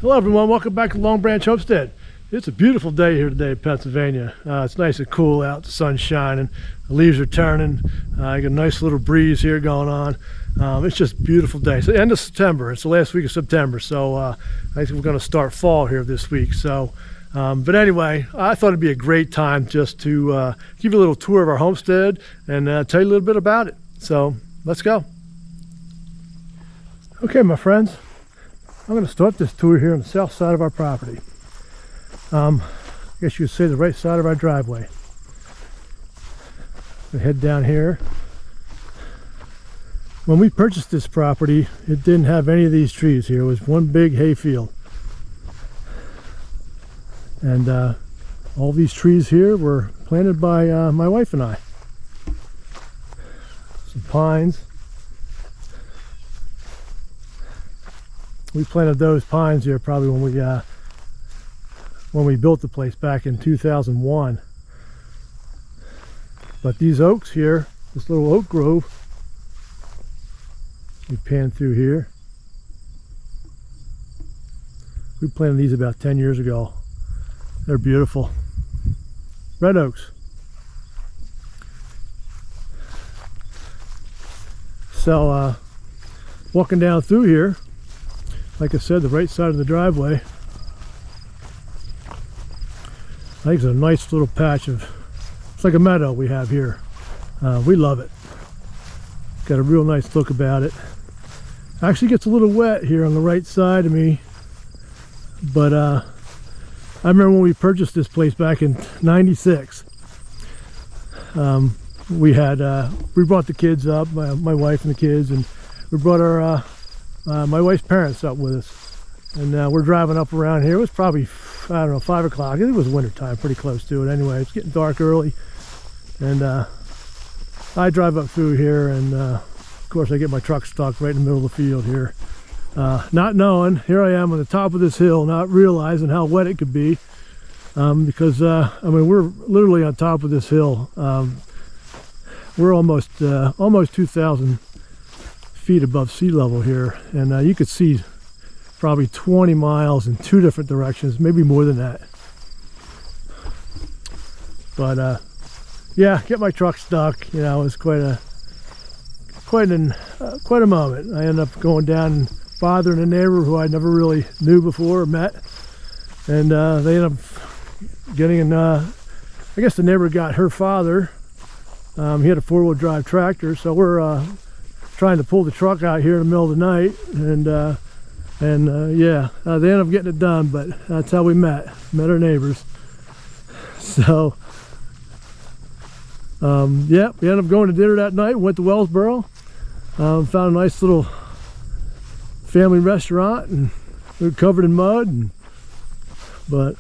Hello everyone, welcome back to Long Branch Homestead. It's a beautiful day here today in Pennsylvania. It's nice and cool out, the sun's shining, the leaves are turning. I got a nice little breeze here going on. It's just a beautiful day. It's the end of September, it's the last week of September, so I think we're going to start fall here this week. So, but anyway, I thought it'd be a great time just to give you a little tour of our homestead and tell you a little bit about it. So let's go. Okay, my friends. I'm going to start this tour here on the south side of our property. I guess you could say the right side of our driveway. We head down here. When we purchased this property, it didn't have any of these trees here. It was one big hay field. And all these trees here were planted by my wife and I. Some pines. We planted those pines here probably when we built the place back in 2001. But these oaks here, this little oak grove, we pan through here. We planted these about 10 years ago. They're beautiful. Red oaks. So walking down through here, like I said, the right side of the driveway, I think it's a nice little patch of, it's like a meadow we have here. We love it. Got a real nice look about it. Actually gets a little wet here on the right side of me, but I remember when we purchased this place back in '96. We brought the kids up, my wife and the kids, and we brought our my wife's parents up with us, and we're driving up around here. It was probably, I don't know, 5 o'clock. I think it was winter time, pretty close to it. Anyway, it's getting dark early, and I drive up through here, and of course I get my truck stuck right in the middle of the field here, not knowing, here I am on the top of this hill, not realizing how wet it could be, because I mean, we're literally on top of this hill. We're almost 2,000 feet above sea level here, and you could see probably 20 miles in 2 different directions, maybe more than that. But yeah, get my truck stuck, you know, it was quite a moment. I ended up going down and bothering a neighbor who I never really knew before or met, and they ended up getting I guess the neighbor got her father. He had a 4-wheel drive tractor, so we're trying to pull the truck out here in the middle of the night, and yeah, they ended up getting it done, but that's how we met our neighbors. So yeah, we ended up going to dinner that night, went to Wellsboro, found a nice little family restaurant, and we were covered in mud, but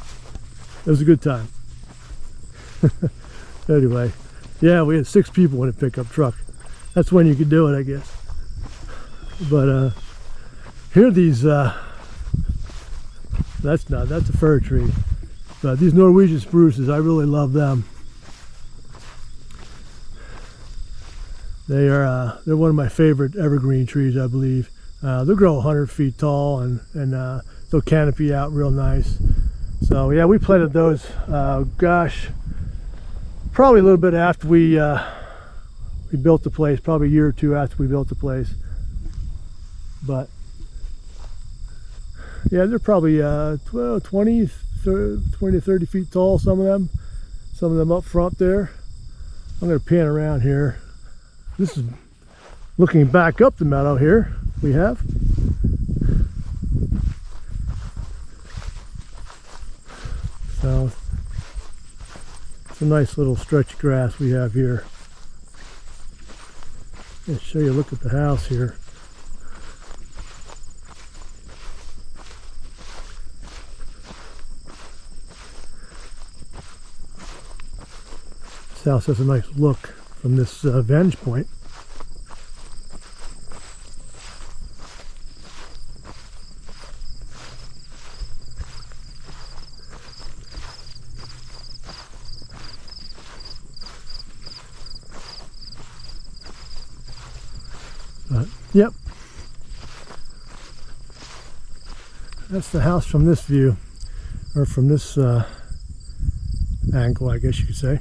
it was a good time. Anyway, yeah, we had 6 people in a pickup truck. That's when you could do it, I guess. But here are these, that's a fir tree. But these Norwegian spruces, I really love them. They're one of my favorite evergreen trees, I believe. They'll grow 100 feet tall, and they'll canopy out real nice. So yeah, we planted those, gosh, probably a little bit after we built the place, probably a year or 2 after we built the place. But yeah, they're probably 20 to 30 feet tall, some of them up front there. I'm going to pan around here. This is looking back up the meadow here. We have so it's a nice little stretch of grass we have here. I'll show you a look at the house here. This house has a nice look from this vantage point. Yep. That's the house from this view, or from this angle, I guess you could say.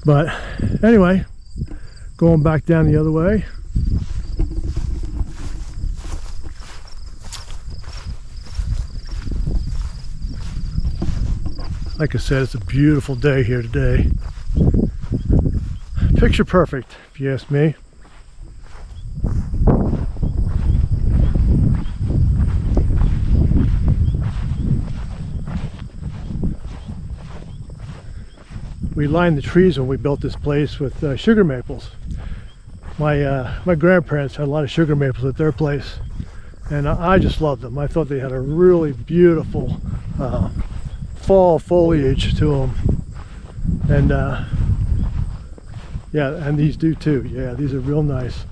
But anyway, going back down the other way. Like I said, it's a beautiful day here today. Picture perfect, if you ask me. We lined the trees when we built this place with sugar maples. My grandparents had a lot of sugar maples at their place, and I just loved them. I thought they had a really beautiful fall foliage to them, and yeah, and these do too. Yeah, these are real nice.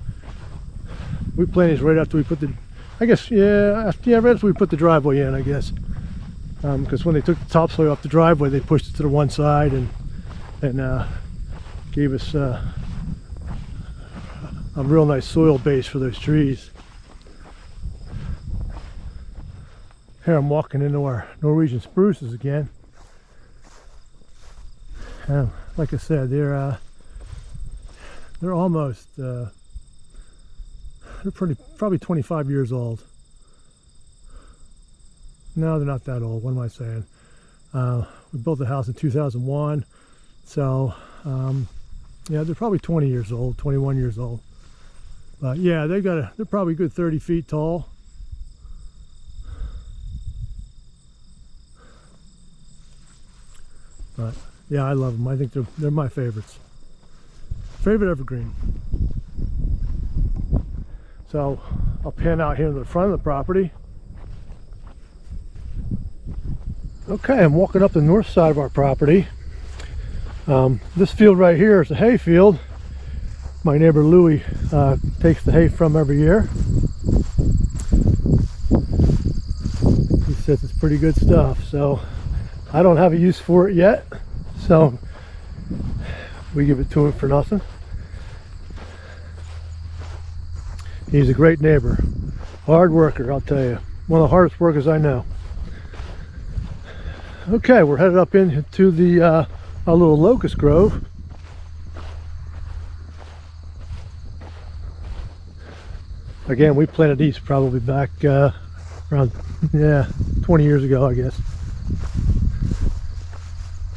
We planted these right after we put the, I guess, right after we put the driveway in, I guess, because when they took the topsoil off the driveway, they pushed it to the one side and gave us a real nice soil base for those trees. Here I'm walking into our Norwegian spruces again. Like I said, they're almost they're probably 25 years old. No, they're not that old. What am I saying? We built the house in 2001, so yeah, they're probably 20 years old, 21 years old. But yeah, they're probably a good 30 feet tall. But yeah, I love them. I think they're my favorites. Favorite evergreen. So I'll pan out here to the front of the property. Okay, I'm walking up the north side of our property. This field right here is a hay field. My neighbor Louie takes the hay from every year. He says it's pretty good stuff, so I don't have a use for it yet, so we give it to him for nothing. He's a great neighbor, hard worker, I'll tell you, one of the hardest workers I know. Okay, we're headed up into the our little locust grove. Again, we planted these probably back around 20 years ago, I guess.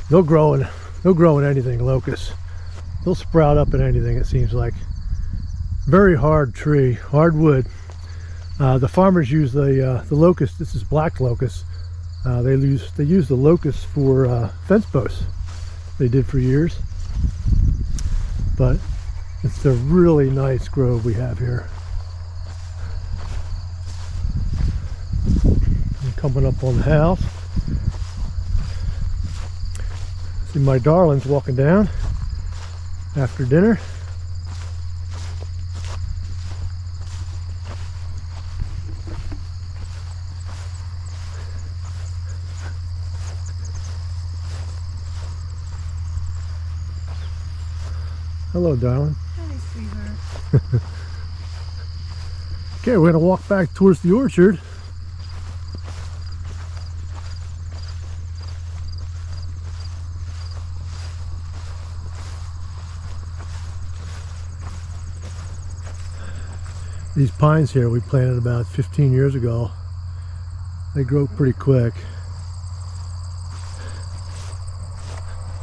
They'll grow in anything, locusts. They'll sprout up in anything, it seems like. Very hard tree, hard wood. The farmers use the locust. This is black locust. They use the locust for fence posts. They did for years. But it's a really nice grove we have here. And coming up on the house. See my darlings walking down after dinner. Hello, darling. Hi, sweetheart. Okay, we're going to walk back towards the orchard. These pines here we planted about 15 years ago. They grow pretty quick.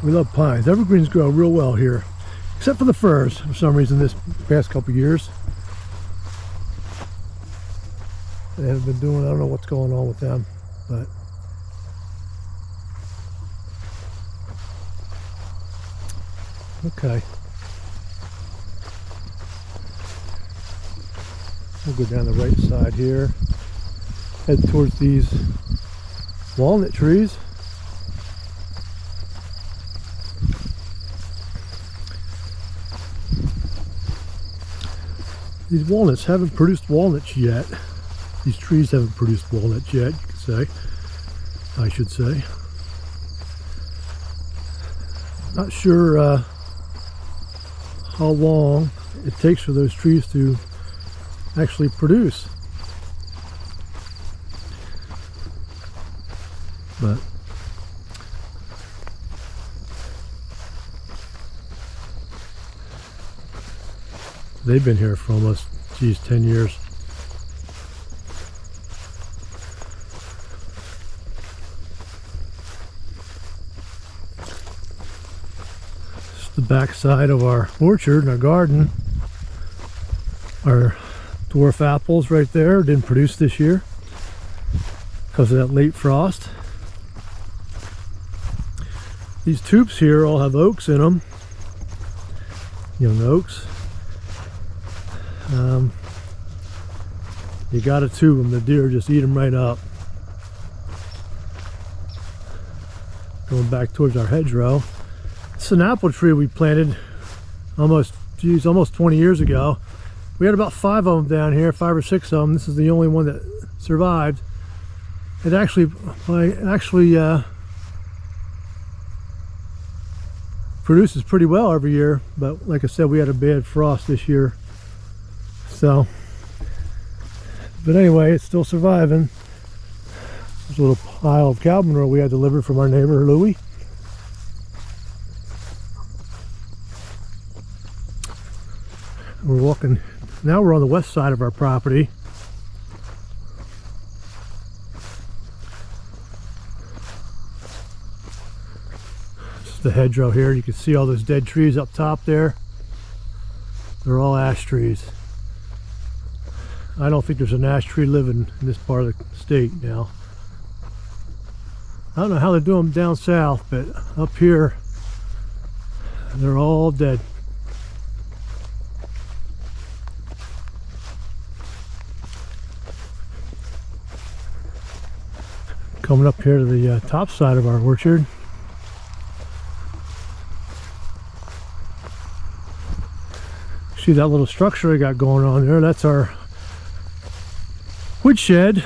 We love pines. Evergreens grow real well here, except for the firs for some reason this past couple years. They haven't been doing, I don't know what's going on with them, but okay. We'll go down the right side here, head towards these walnut trees. These walnuts haven't produced walnuts yet. These trees haven't produced walnuts yet, you could say. I should say. Not sure how long it takes for those trees to actually produce. but they've been here for almost, geez, 10 years. This is the back side of our orchard and our garden. Our dwarf apples right there didn't produce this year because of that late frost. These tubes here all have oaks in them, young oaks. You gotta tube them, the deer just eat them right up. Going back towards our hedgerow. It's an apple tree we planted almost 20 years ago. We had about 5 of them down here, 5 or 6 of them. This is the only one that survived. It actually produces pretty well every year, but like I said, we had a bad frost this year. So, but anyway, it's still surviving. There's a little pile of cow manure we had delivered from our neighbor Louie. We're walking, now we're on the west side of our property. This is the hedgerow here. You can see all those dead trees up top there. They're all ash trees. I don't think there's an ash tree living in this part of the state now. I don't know how they do them down south, but up here, they're all dead. Coming up here to the top side of our orchard. See that little structure I got going on there? That's our wood shed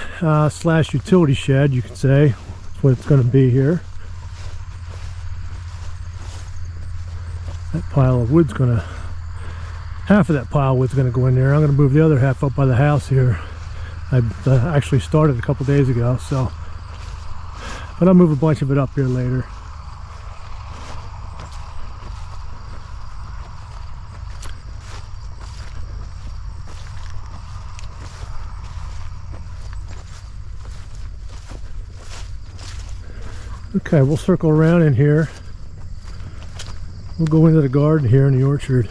slash utility shed, you could say. That's what it's going to be here. That pile of wood's going to, half of that pile of wood's going to go in there. I'm going to move the other half up by the house here. I actually started a couple days ago, so, but I'll move a bunch of it up here later. Okay, we'll circle around in here. We'll go into the garden here in the orchard.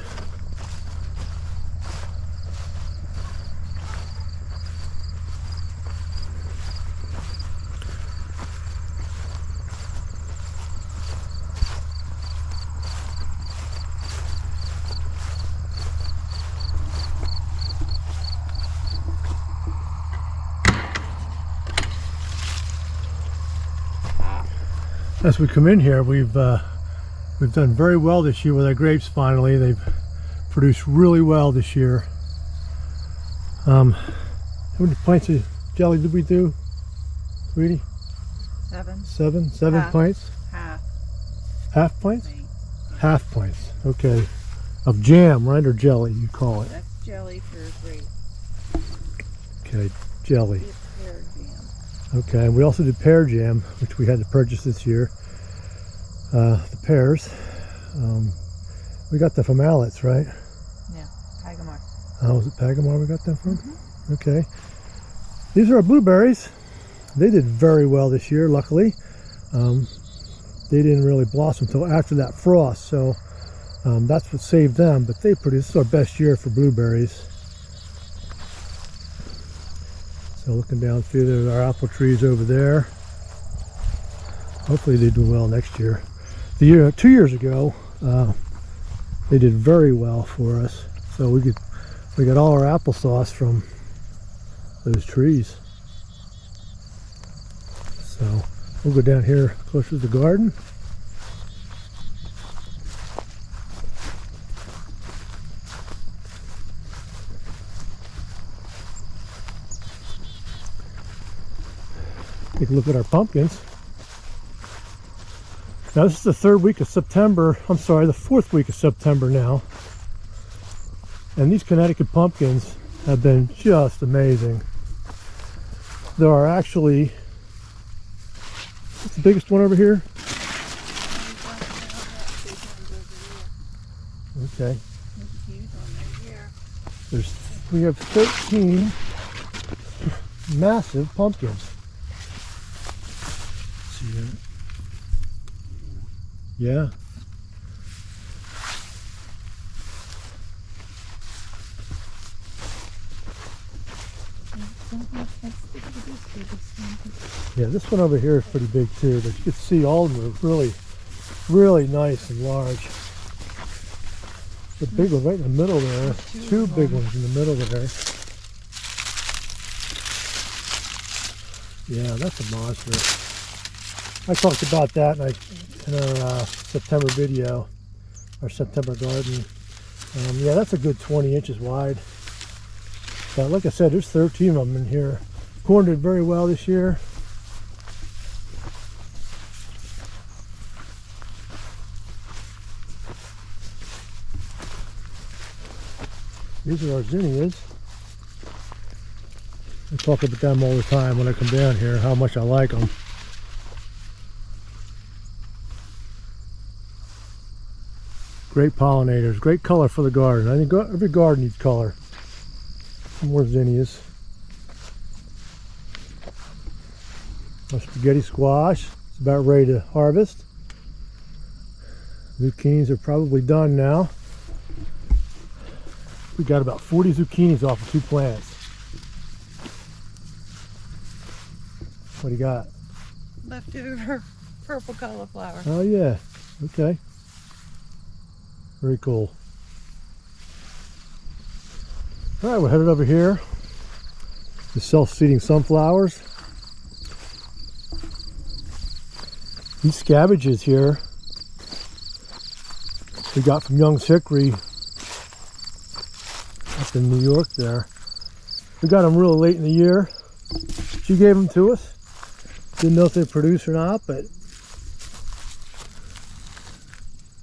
As we come in here, we've done very well this year with our grapes. Finally, they've produced really well this year. How many pints of jelly did we do, sweetie? 7. Seven Half. pints? Half pints? Maybe. Half pints, okay. Of jam, right, or jelly, you call it? That's jelly for grape. Okay, jelly. Pear jam. Okay, and we also did pear jam, which we had to purchase this year. The pears, we got them from Alex, right? Yeah, Hagamar. Oh, was it Pagamore we got them from? Mm-hmm. Okay. These are our blueberries. They did very well this year, luckily. They didn't really blossom until after that frost, so that's what saved them, but they produced, this is our best year for blueberries. So looking down through there, our apple trees over there. Hopefully they do well next year. 2 years ago, they did very well for us. So we got all our applesauce from those trees. So we'll go down here closer to the garden. Take a look at our pumpkins. Now this is the 3rd week of September. I'm sorry, the 4th week of September now. And these Connecticut pumpkins have been just amazing. There are actually What's the biggest one over here? Okay. We have 13 massive pumpkins. See that? Yeah. Yeah, this one over here is pretty big too, but you can see all of them are really, really nice and large. The big one right in the middle there, two big ones in the middle there. Yeah, that's a monster. I talked about that in our September video, our September garden. Yeah, that's a good 20 inches wide. But like I said, there's 13 of them in here. Corn did very well this year. These are our zinnias. I talk about them all the time when I come down here, how much I like them. Great pollinators, great color for the garden. I think every garden needs color. More zinnias. Our spaghetti squash, it's about ready to harvest. Zucchinis are probably done now. We got about 40 zucchinis off of 2 plants. What do you got? Leftover purple cauliflower. Oh yeah, okay. Very cool. All right, we're headed over here. The self-seeding sunflowers. These scabbages here we got from Young's Hickory up in New York there. We got them really late in the year. She gave them to us. Didn't know if they produce or not, but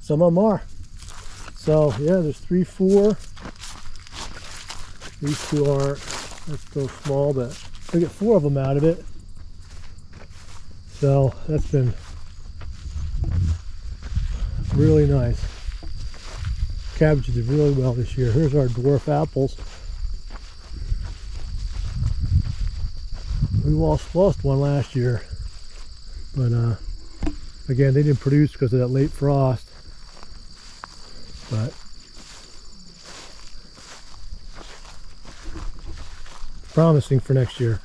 some of them are. So yeah, there's 3, 4. These two aren't, that's still small, but we get 4 of them out of it. So that's been really nice. Cabbages did really well this year. Here's our dwarf apples. We lost one last year, but again, they didn't produce because of that late frost. But promising for next year.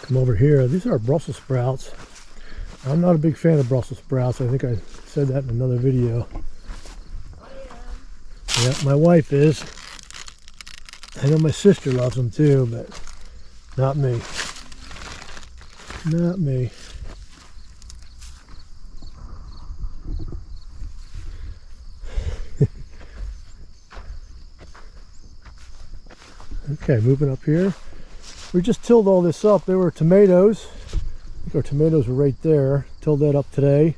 Come over here. These are Brussels sprouts. I'm not a big fan of Brussels sprouts. I think I said that in another video. Yeah, my wife is. I know my sister loves them too, but not me. Not me. Okay, moving up here. We just tilled all this up. There were tomatoes. I think our tomatoes were right there. Tilled that up today.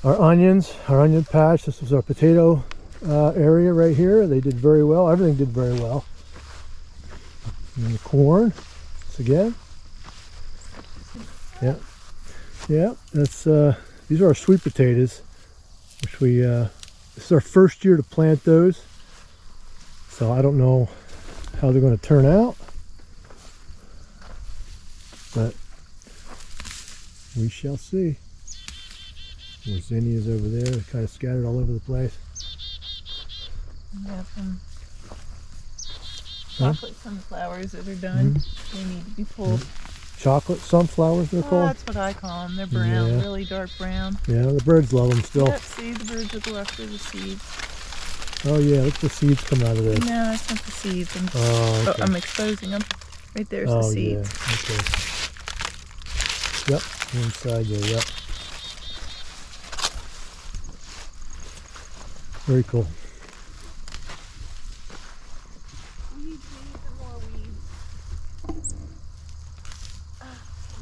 Our onions, our onion patch. This was our potato area right here. They did very well. Everything did very well. And the corn. This again. Yeah. Yeah. That's these are our sweet potatoes, which we this is our first year to plant those. So I don't know how they're going to turn out, but we shall see. There's zinnias over there, they're kind of scattered all over the place. We have some chocolate sunflowers that are done. They need to be pulled. Chocolate sunflowers, they're called? That's what I call them. They're brown, really dark brown. Yeah, the birds love them still. Yep, see, the birds will go after the seeds. Oh yeah, look at the seeds come out of this. No, that's not the seeds. Okay. I'm exposing them. Right there's the seeds. Yeah, okay. Yep, inside there, yep. Very cool. Weeds, and more weeds.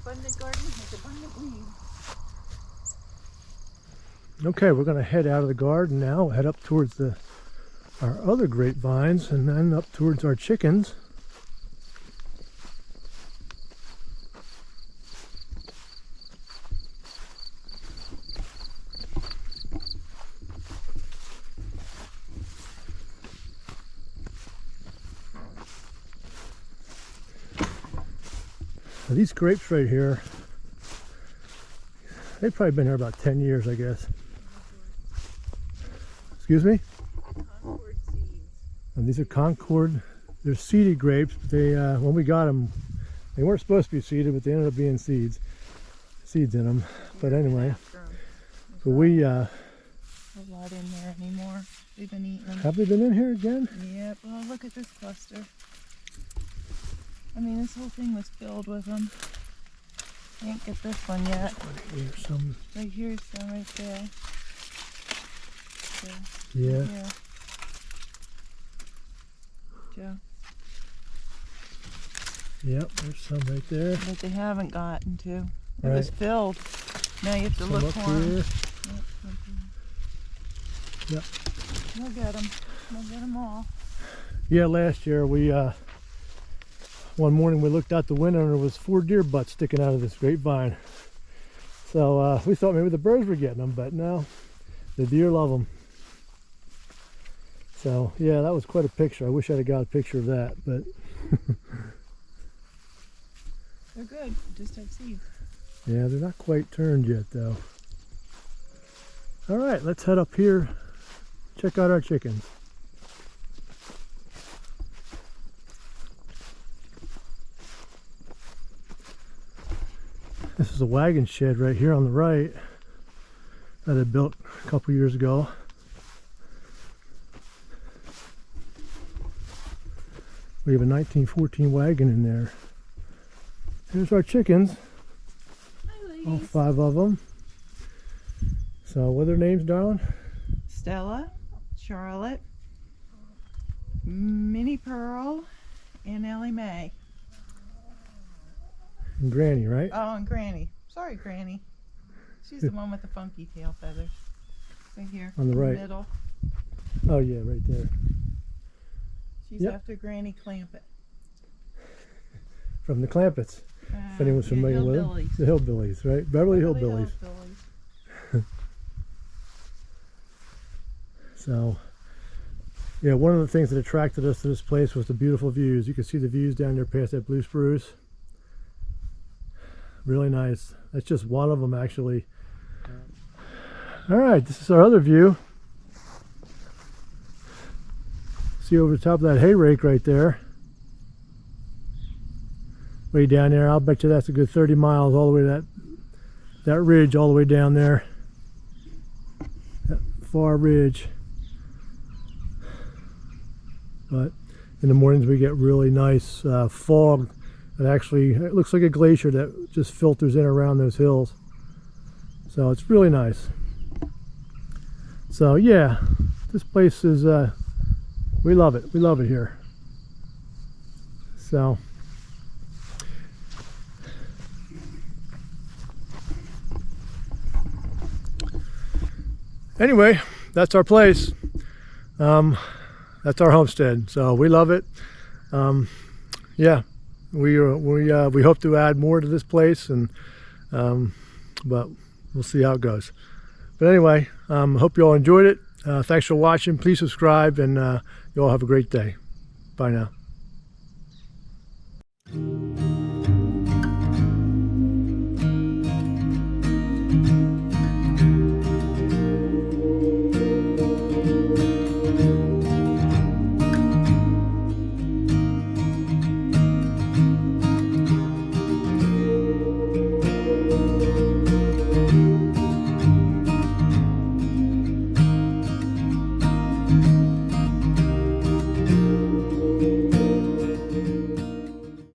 Abundant garden has abundant weeds. Okay, we're going to head out of the garden now, head up towards our other grapevines, and then up towards our chickens. Now these grapes right here, they've probably been here about 10 years, I guess. Excuse me? Concord seeds. And these are Concord. They're seeded grapes, but they, when we got them, they weren't supposed to be seeded, but they ended up being seeds in them. But anyway, so we, There's a lot in there anymore. They've been eating them. have they been in here again? Yep. Well, look at this cluster. I mean, this whole thing was filled with them. Can't get this one yet. Here's some. Right here's some right there. So, Yeah. right here. Joe. Yep, there's some right there. But they haven't gotten to. It Right. was filled. Now you have to Some look up for them. here. Yep. We'll get them. We'll get them all. Yeah, last year we, one morning we looked out the window and there was 4 deer butts sticking out of this grapevine. So we thought maybe the birds were getting them, but no, the deer love them. So yeah, that was quite a picture. I wish I'd have got a picture of that, but They're good. Just have seeds. yeah, they're not quite turned yet though. All right, let's head up here, check out our chickens. This is a wagon shed right here on the right that I built a couple years ago. We have a 1914 wagon in there. Here's our chickens, all 5 of them. So what are their names, darling? Stella, Charlotte, Minnie Pearl, and Ellie Mae. And Granny, right? Oh, and Granny. Sorry, Granny. She's the one with the funky tail feathers. Right here. On the in right. middle. Oh yeah, right there. She's Yep. after Granny Clampett. From the Clampetts, if anyone's familiar with them. Hillbillies. The Hillbillies, right? Beverly Hillbillies. So, yeah, one of the things that attracted us to this place was the beautiful views. You can see the views down there past that blue spruce. Really nice. That's just one of them, actually. All right, this is our other view. See over the top of that hay rake right there. Way down there. I'll bet you that's a good 30 miles all the way to that ridge all the way down there. That far ridge. But in the mornings we get really nice fog that actually, it looks like a glacier that just filters in around those hills. So it's really nice. So yeah, this place is, we love it. We love it here. So anyway, that's our place. That's our homestead. So we love it. Yeah, we hope to add more to this place, and but we'll see how it goes. But anyway, hope you all enjoyed it. Thanks for watching. Please subscribe, and you all have a great day. Bye now.